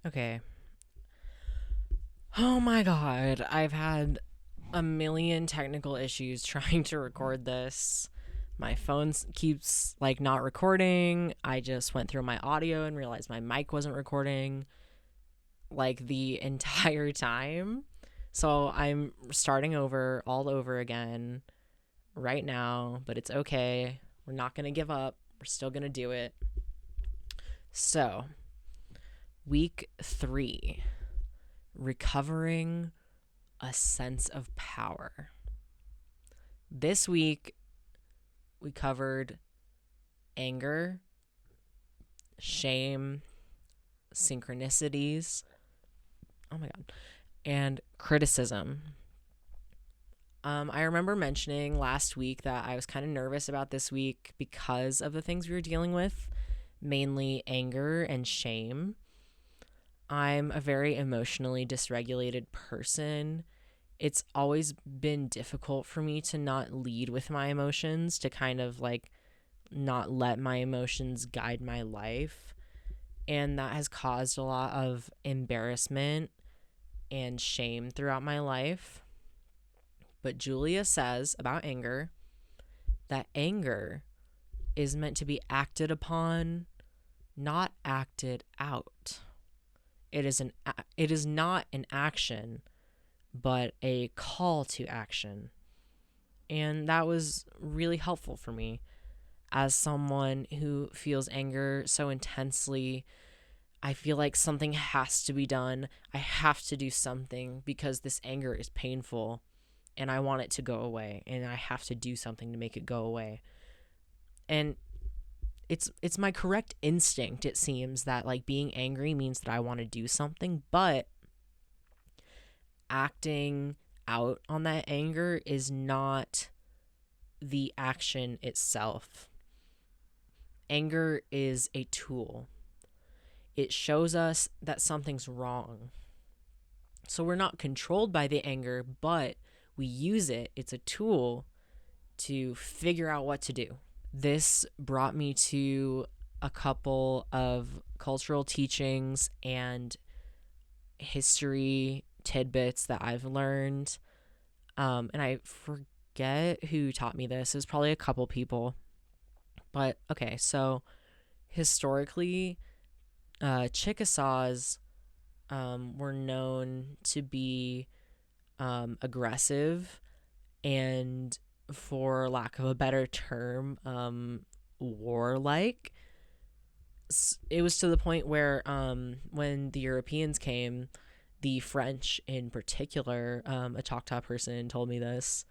Okay. Oh my god, I've had a million technical issues trying to record this. My phone keeps like not recording. I just went through my audio and realized my mic wasn't recording like the entire time. So I'm starting over all over again right now, but it's okay. We're not going to give up. We're still going to do it. So, week 3, recovering a sense of power. This week, we covered anger, shame, synchronicities, oh my God, and criticism. I remember mentioning last week that I was kind of nervous about this week because of the things we were dealing with, mainly anger and shame. I'm a very emotionally dysregulated person. It's always been difficult for me to not lead with my emotions, to kind of like not let my emotions guide my life. And that has caused a lot of embarrassment and shame throughout my life. But Julia says about anger that anger is meant to be acted upon, not acted out. It is not an action, but a call to action. And that was really helpful for me as someone who feels anger so intensely. I feel like something has to be done. I have to do something because this anger is painful and I want it to go away, and I have to do something to make it go away. And it's my correct instinct, it seems, that like being angry means that I want to do something, but acting out on that anger is not the action itself. Anger is a tool. It shows us that something's wrong. So we're not controlled by the anger, but we use it. It's a tool to figure out what to do. This brought me to a couple of cultural teachings and history tidbits that I've learned. And I forget who taught me this. It was probably a couple people. But okay, so historically, Chickasaws were known to be aggressive and, for lack of a better term, warlike. It was to the point where when the Europeans came, the French in particular, a Choctaw person told me this,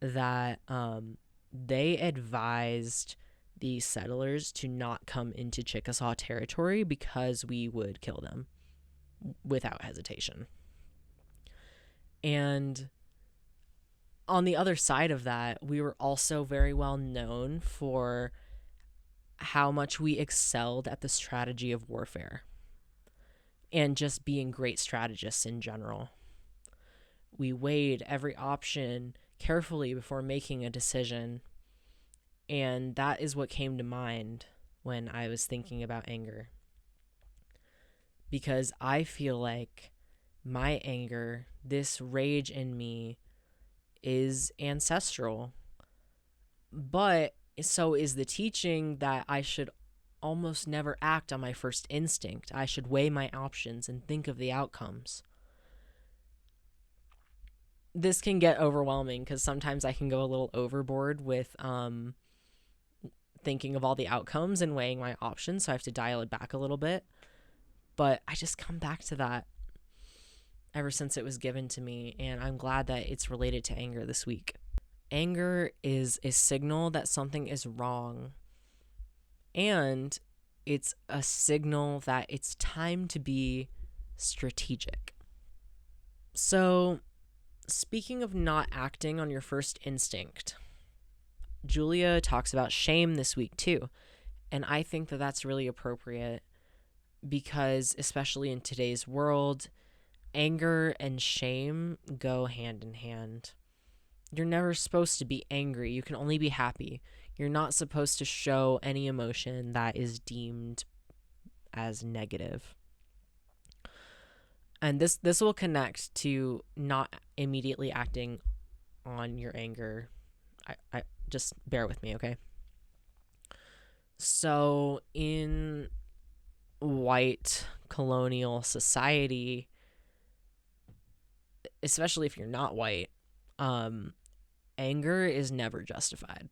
that they advised the settlers to not come into Chickasaw territory because we would kill them without hesitation. And on the other side of that, we were also very well known for how much we excelled at the strategy of warfare and just being great strategists in general. We weighed every option carefully before making a decision, and that is what came to mind when I was thinking about anger. Because I feel like my anger, this rage in me, is ancestral. But so is the teaching that I should almost never act on my first instinct. I should weigh my options and think of the outcomes. This can get overwhelming because sometimes I can go a little overboard with thinking of all the outcomes and weighing my options, so I have to dial it back a little bit. But I just come back to that ever since it was given to me, and I'm glad that it's related to anger this week. Anger is a signal that something is wrong, and it's a signal that it's time to be strategic. So, speaking of not acting on your first instinct, Julia talks about shame this week too, and I think that that's really appropriate because, especially in today's world, anger and shame go hand in hand. You're never supposed to be angry. You can only be happy. You're not supposed to show any emotion that is deemed as negative. And this will connect to not immediately acting on your anger. I just bear with me, okay? So in white colonial society, especially if you're not white, anger is never justified.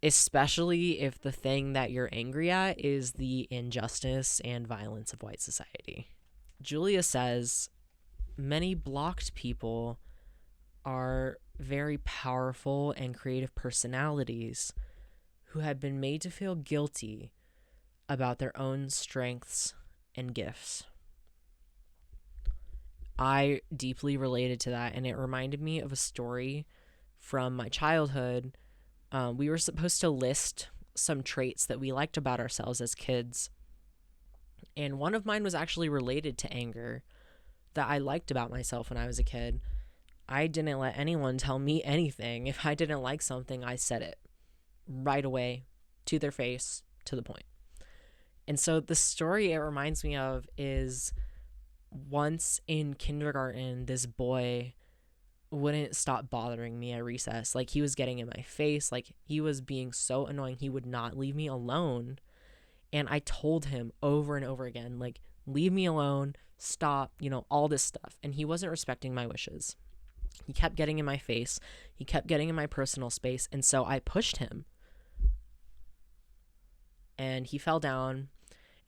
Especially if the thing that you're angry at is the injustice and violence of white society. Julia says many blocked people are very powerful and creative personalities who had been made to feel guilty about their own strengths and gifts. I deeply related to that, and it reminded me of a story from my childhood. We were supposed to list some traits that we liked about ourselves as kids, and one of mine was actually related to anger that I liked about myself when I was a kid. I didn't let anyone tell me anything. If I didn't like something, I said it right away, to their face, to the point. And so the story it reminds me of is once in kindergarten, this boy wouldn't stop bothering me at recess. Like, he was getting in my face. Like, he was being so annoying. He would not leave me alone. And I told him over and over again, like, leave me alone, stop, all this stuff. And he wasn't respecting my wishes. He kept getting in my face. He kept getting in my personal space. And so I pushed him. And he fell down.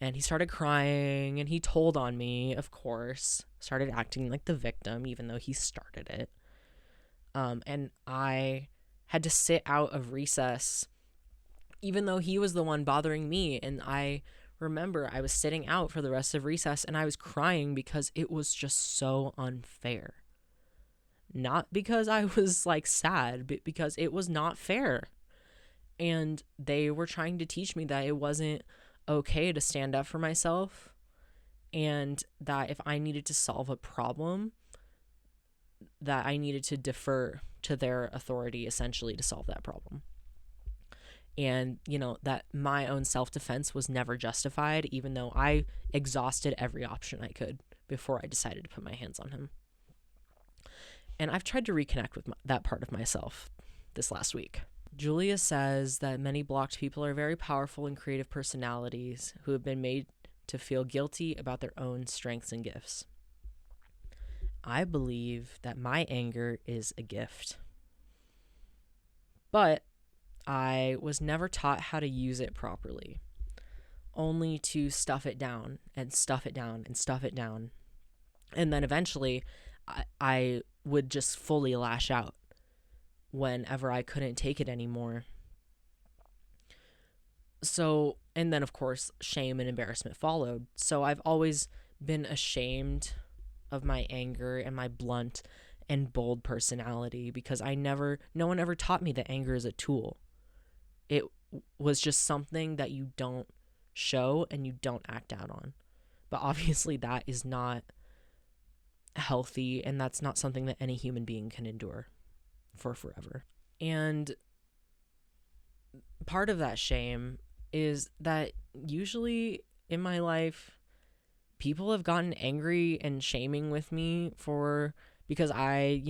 And he started crying. And he told on me, of course. Started acting like the victim, even though he started it. And I had to sit out of recess, even though he was the one bothering me. And I remember I was sitting out for the rest of recess, and I was crying because it was just so unfair. Not because I was like sad, but because it was not fair. And they were trying to teach me that it wasn't okay to stand up for myself, and that if I needed to solve a problem, that I needed to defer to their authority essentially to solve that problem. And, that my own self-defense was never justified, even though I exhausted every option I could before I decided to put my hands on him. And I've tried to reconnect with that part of myself this last week. Julia says that many blocked people are very powerful and creative personalities who have been made to feel guilty about their own strengths and gifts. I believe that my anger is a gift. But I was never taught how to use it properly, only to stuff it down and stuff it down and stuff it down. And then eventually I would just fully lash out whenever I couldn't take it anymore. So, and then of course, shame and embarrassment followed. So I've always been ashamed of my anger and my blunt and bold personality because no one ever taught me that anger is a tool. It was just something that you don't show and you don't act out on. But obviously that is not healthy, and that's not something that any human being can endure for forever. And part of that shame is that usually in my life, people have gotten angry and shaming with me because I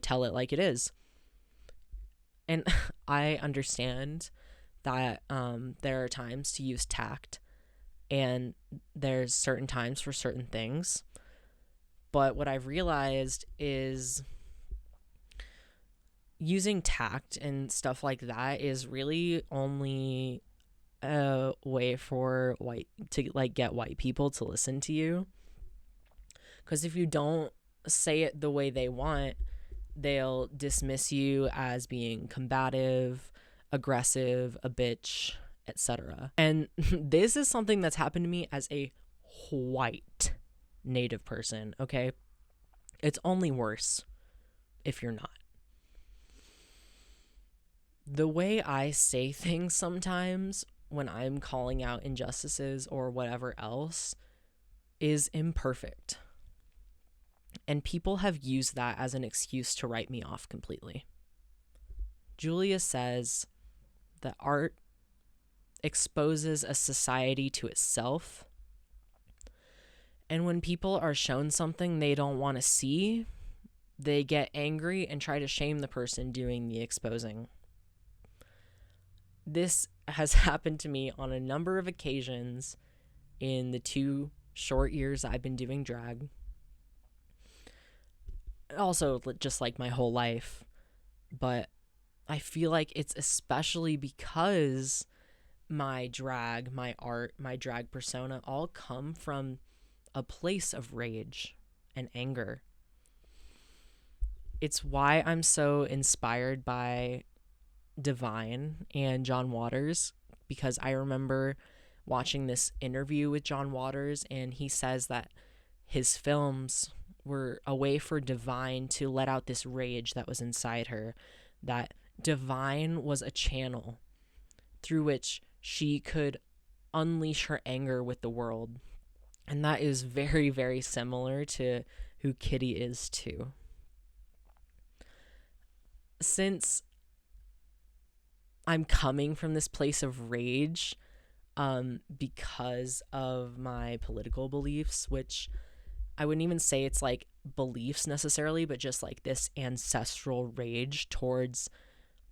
tell it like it is. And I understand that there are times to use tact, and there's certain times for certain things. But what I've realized is using tact and stuff like that is really only a way for get white people to listen to you. Because if you don't say it the way they want, they'll dismiss you as being combative, aggressive, a bitch, etc. And this is something that's happened to me as a white Native person, okay? It's only worse if you're not. The way I say things sometimes when I'm calling out injustices or whatever else is imperfect. And people have used that as an excuse to write me off completely. Julia says that art exposes a society to itself, And when people are shown something they don't want to see, they get angry and try to shame the person doing the exposing. This has happened to me on a number of occasions in the 2 short years I've been doing drag. Also, just like my whole life. But I feel like it's especially because my drag, my art, my drag persona all come from a place of rage and anger. It's why I'm so inspired by Divine and John Waters, because I remember watching this interview with John Waters, and he says that his films were a way for Divine to let out this rage that was inside her, that Divine was a channel through which she could unleash her anger with the world. And that is very, very similar to who Kitty is too. Since I'm coming from this place of rage, because of my political beliefs, which I wouldn't even say it's like beliefs necessarily, but just like this ancestral rage towards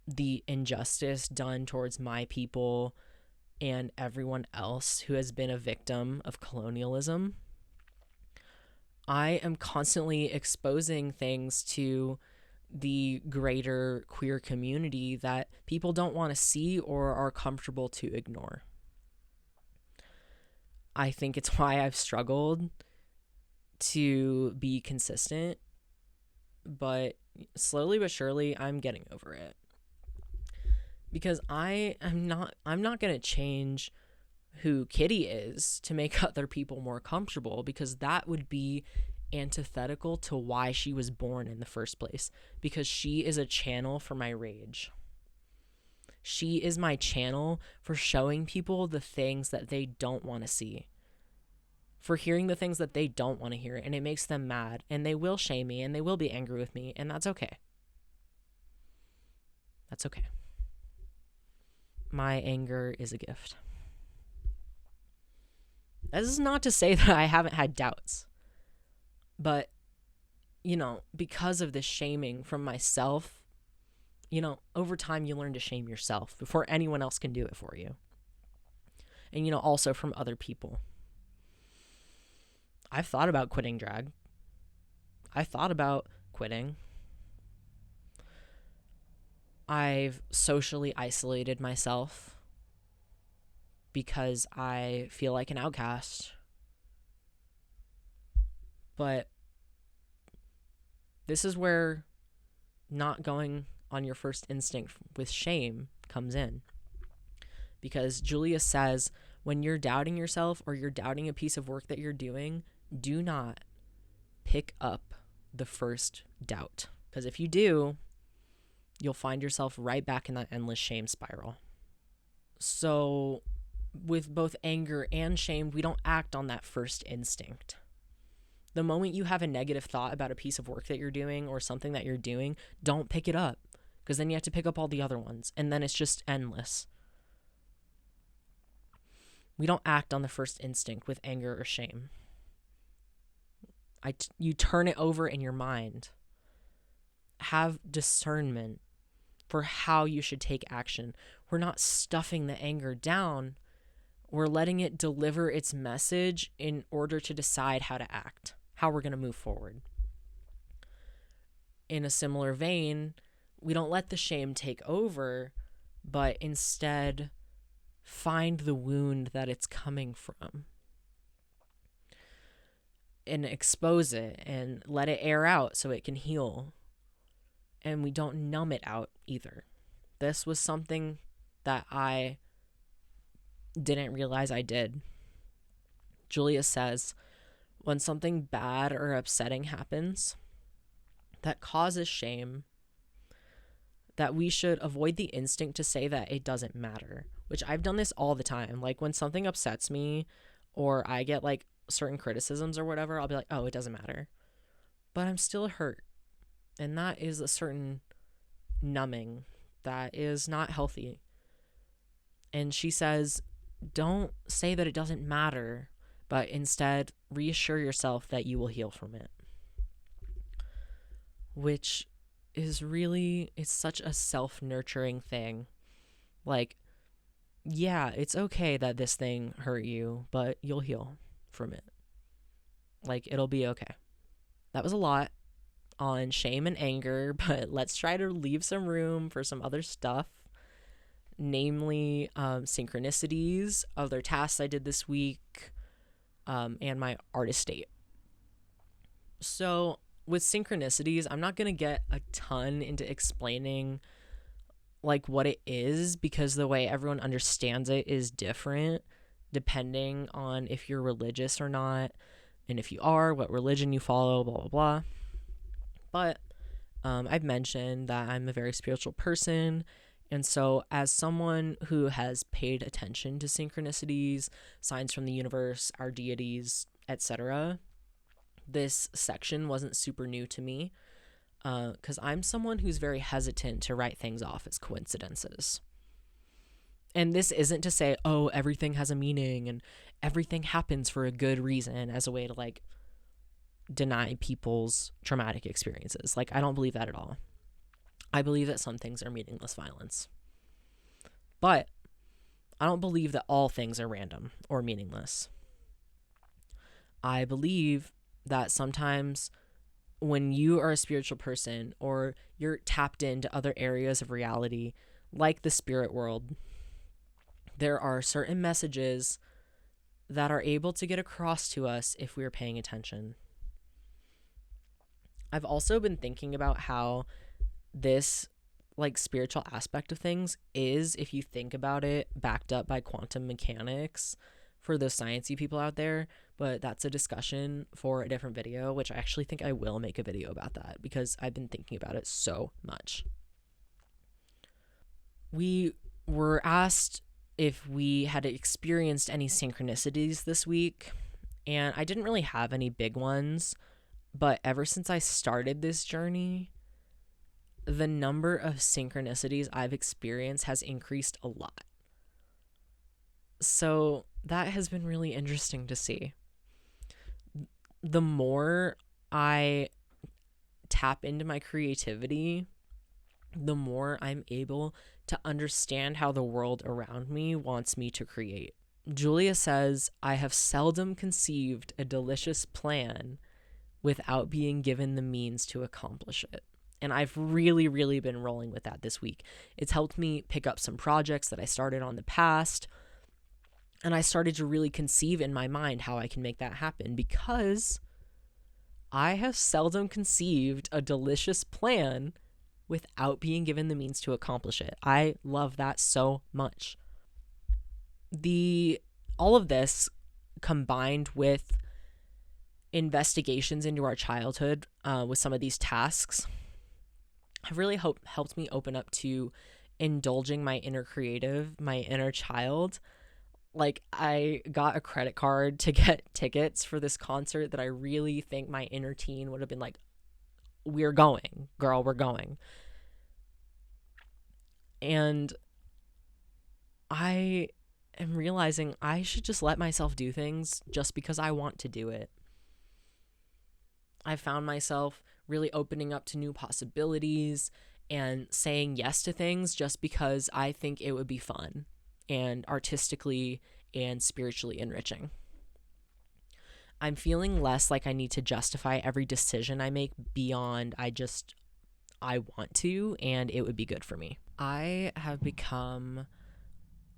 the injustice done towards my people and everyone else who has been a victim of colonialism. I am constantly exposing things to the greater queer community that people don't want to see or are comfortable to ignore. I think it's why I've struggled to be consistent, but slowly but surely I'm getting over it. Because I'm not going to change who Kitty is to make other people more comfortable, because that would be antithetical to why she was born in the first place, because she is a channel for my rage. She is my channel for showing people the things that they don't want to see, for hearing the things that they don't want to hear, and it makes them mad, and they will shame me, and they will be angry with me, and that's okay. That's okay. My anger is a gift. This is not to say that I haven't had doubts, but, because of this shaming from myself, over time you learn to shame yourself before anyone else can do it for you. And, also from other people. I've thought about quitting drag. I've thought about quitting. I've socially isolated myself because I feel like an outcast. But this is where not going on your first instinct with shame comes in. Because Julia says, when you're doubting yourself or you're doubting a piece of work that you're doing, do not pick up the first doubt. Because if you do, you'll find yourself right back in that endless shame spiral. So with both anger and shame, we don't act on that first instinct. The moment you have a negative thought about a piece of work that you're doing or something that you're doing, don't pick it up, because then you have to pick up all the other ones, and then it's just endless. We don't act on the first instinct with anger or shame. You turn it over in your mind. Have discernment for how you should take action. We're not stuffing the anger down. We're letting it deliver its message in order to decide how to act, how we're going to move forward. In a similar vein, we don't let the shame take over, but instead find the wound that it's coming from and expose it and let it air out so it can heal. And we don't numb it out either. This was something that I didn't realize I did. Julia says, when something bad or upsetting happens that causes shame, that we should avoid the instinct to say that it doesn't matter, which I've done this all the time. Like when something upsets me or I get like certain criticisms or whatever, I'll be like, oh, it doesn't matter. But I'm still hurt. And that is a certain numbing that is not healthy. And she says, don't say that it doesn't matter, but instead reassure yourself that you will heal from it, which is really, it's such a self-nurturing thing. Like, yeah, it's okay that this thing hurt you, but you'll heal from it. Like, it'll be okay. That was a lot on shame and anger, but let's try to leave some room for some other stuff, namely synchronicities, other tasks I did this week, and my art estate. So with synchronicities, I'm not going to get a ton into explaining like what it is, because the way everyone understands it is different depending on if you're religious or not, and if you are, what religion you follow, blah, blah, blah. But I've mentioned that I'm a very spiritual person. And so as someone who has paid attention to synchronicities, signs from the universe, our deities, etc., this section wasn't super new to me, because I'm someone who's very hesitant to write things off as coincidences. And this isn't to say, oh, everything has a meaning and everything happens for a good reason, as a way to like deny people's traumatic experiences. Like, I don't believe that at all. I believe that some things are meaningless violence. But I don't believe that all things are random or meaningless. I believe that sometimes when you are a spiritual person or you're tapped into other areas of reality, like the spirit world, there are certain messages that are able to get across to us if we are paying attention. I've also been thinking about how this like spiritual aspect of things is, if you think about it, backed up by quantum mechanics for the sciencey people out there. But that's a discussion for a different video, which I actually think I will make a video about that because I've been thinking about it so much. We were asked if we had experienced any synchronicities this week, and I didn't really have any big ones, but ever since I started this journey, the number of synchronicities I've experienced has increased a lot. So that has been really interesting to see. The more I tap into my creativity, the more I'm able to understand how the world around me wants me to create. Julia says, I have seldom conceived a delicious plan without being given the means to accomplish it. And I've really, really been rolling with that this week. It's helped me pick up some projects that I started on the past, and I started to really conceive in my mind how I can make that happen, because I have seldom conceived a delicious plan without being given the means to accomplish it. I love that so much. All of this combined with investigations into our childhood with some of these tasks have really helped me open up to indulging my inner creative, my inner child. Like, I got a credit card to get tickets for this concert that I really think my inner teen would have been like, we're going, girl, we're going. And I am realizing I should just let myself do things just because I want to do it. I found myself really opening up to new possibilities and saying yes to things just because I think it would be fun and artistically and spiritually enriching. I'm feeling less like I need to justify every decision I make beyond I want to, and it would be good for me. I have become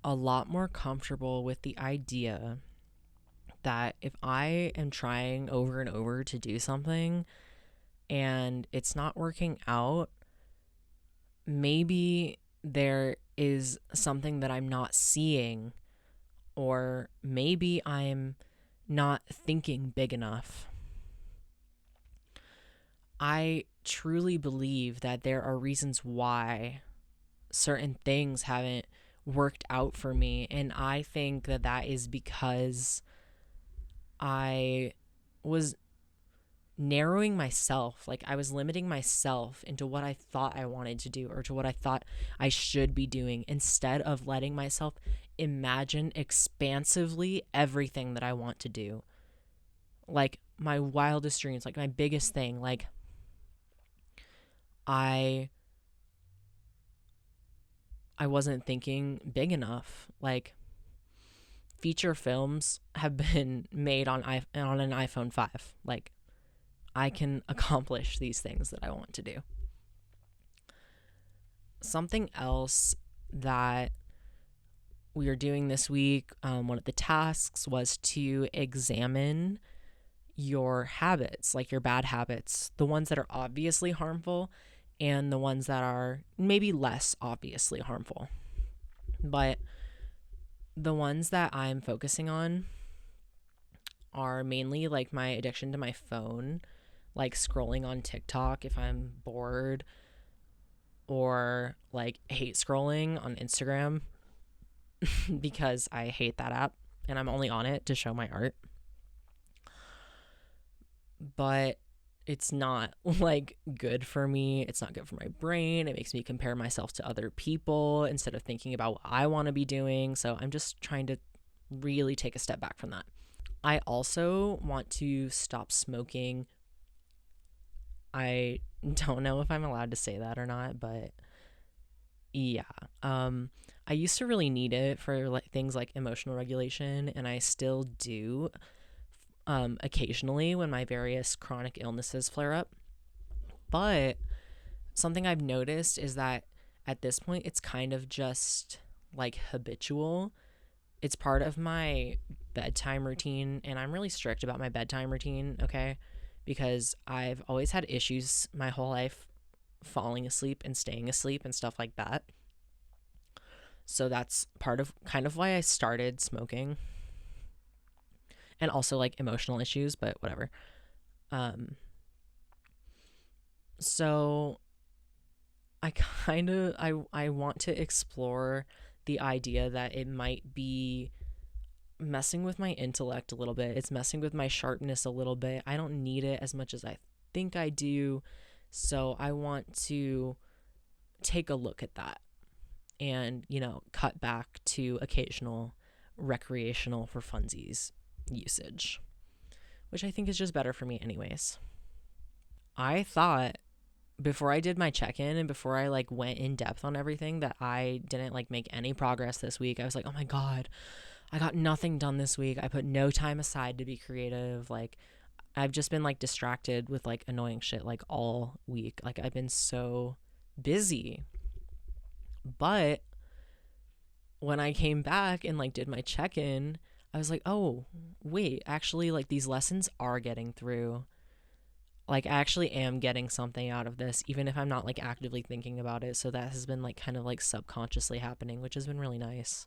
a lot more comfortable with the idea that if I am trying over and over to do something and it's not working out, maybe there is something that I'm not seeing, or maybe I'm not thinking big enough. I truly believe that there are reasons why certain things haven't worked out for me, and I think that is because I was narrowing myself. Like, I was limiting myself into what I thought I wanted to do or to what I thought I should be doing, instead of letting myself imagine expansively everything that I want to do. Like, my wildest dreams, like my biggest thing. Like, I wasn't thinking big enough. Like, feature films have been made on an iPhone 5. Like, I can accomplish these things that I want to do. Something else that we are doing this week, one of the tasks was to examine your habits, like your bad habits, the ones that are obviously harmful and the ones that are maybe less obviously harmful. But the ones that I'm focusing on are mainly like my addiction to my phone, like scrolling on TikTok if I'm bored, or like hate scrolling on Instagram because I hate that app and I'm only on it to show my art. But it's not like good for me. It's not good for my brain. It makes me compare myself to other people instead of thinking about what I want to be doing. So I'm just trying to really take a step back from that. I also want to stop smoking. I don't know if I'm allowed to say that or not, but yeah. I used to really need it for like things like emotional regulation, and I still do occasionally when my various chronic illnesses flare up. But something I've noticed is that at this point, it's kind of just like habitual. It's part of my bedtime routine, and I'm really strict about my bedtime routine, okay? Because I've always had issues my whole life falling asleep and staying asleep and stuff like that. So that's part of kind of why I started smoking. And also like emotional issues, but whatever. So I want to explore the idea that it might be messing with my intellect a little bit. It's messing with my sharpness a little bit. I don't need it as much as I think I do. So I want to take a look at that and, cut back to occasional recreational for funsies usage, which I think is just better for me anyways. I thought before I did my check-in and before I like went in depth on everything that I didn't like make any progress this week. I was like, oh my God, I got nothing done this week. I put no time aside to be creative. Like, I've just been like distracted with like annoying shit like all week. Like, I've been so busy. But when I came back and like did my check-in, I was like, oh, wait, actually, like these lessons are getting through. Like, I actually am getting something out of this, even if I'm not like actively thinking about it. So that has been like kind of like subconsciously happening, which has been really nice.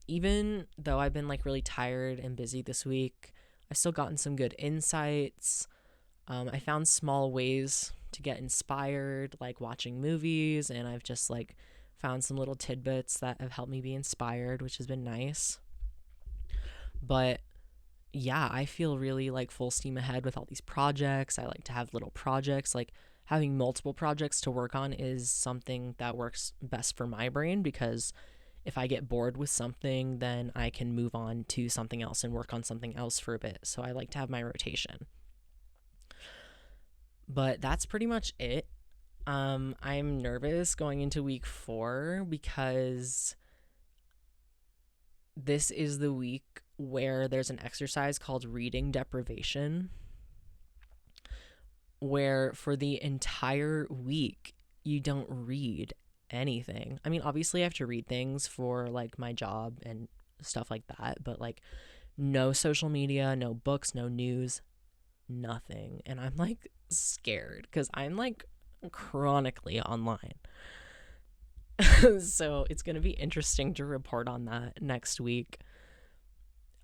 Even though I've been like really tired and busy this week, I've still gotten some good insights. I found small ways to get inspired, like watching movies, and I've just like found some little tidbits that have helped me be inspired, which has been nice. But yeah, I feel really like full steam ahead with all these projects. I like to have little projects. Like, having multiple projects to work on is something that works best for my brain, because if I get bored with something, then I can move on to something else and work on something else for a bit. So I like to have my rotation. But that's pretty much it. I'm nervous going into week 4 because this is the week where there's an exercise called reading deprivation, where for the entire week you don't read anything. I mean, obviously I have to read things for like my job and stuff like that, but like no social media, no books, no news, nothing. And I'm like scared because I'm like chronically online. So it's going to be interesting to report on that next week.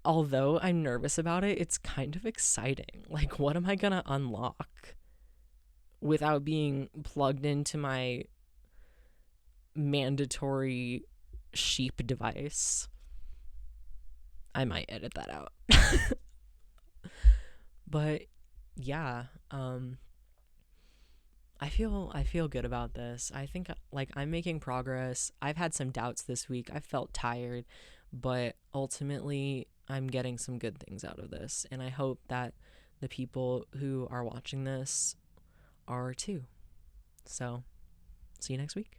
Although I'm nervous about it, it's kind of exciting. Like, what am I going to unlock without being plugged into my mandatory sheep device? I might edit that out. But yeah, I feel good about this. I think like I'm making progress. I've had some doubts this week. I felt tired, but ultimately I'm getting some good things out of this, and I hope that the people who are watching this are too. So, see you next week.